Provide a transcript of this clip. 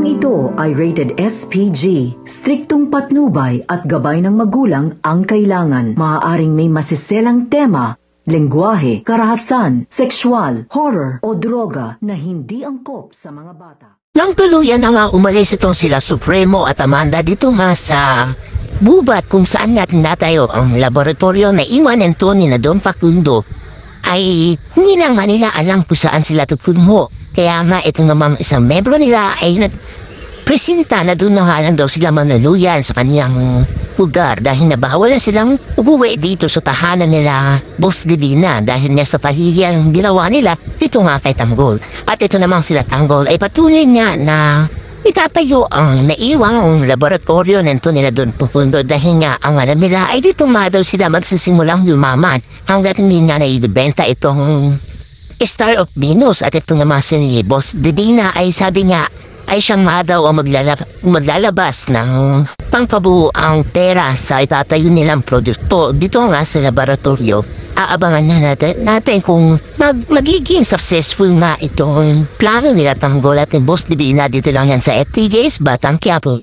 Programang ito ay rated SPG. Striktong patnubay at gabay ng magulang ang kailangan. Maaaring may masiselang tema, lengguwahe, karahasan, sexual, horror o droga na hindi angkop sa mga bata. Nang tuluyan na nga umalis itong sila Supremo at Amanda dito nga sa bubat kung saan natin natayo ang laboratorio na iwan ng Tony na Don Facundo, ay hindi lang manila alam kung saan sila tutungo. Kaya nga ito namang isang membro nila ay presenta na doon na nga lang daw sila manuluyan sa kanyang lugar dahil nabawal na silang umuwi dito sa tahanan nila Boss Delina dahil nga sa pahihiyan ginawa nila dito nga kay Tanggol. At ito namang sila Tanggol ay patuloy nga na itatayo ang naiwang laboratorio nito nila doon pupundo dahil nga ang alam nila ay dito nga daw sila magsisimulang yumaman hanggang hindi nga naibibenta itong Star of Venus. At ito naman si Boss Delina ay sabi nga ay siyang nga daw ang maglalabas ng pangkabuang pera sa itatayo nilang produkto dito nga sa laboratorio. Aabangan na natin kung magiging successful nga itong plano nila Tanggol at Boss Delina dito lang yan sa FTJ's Batang Quiapo.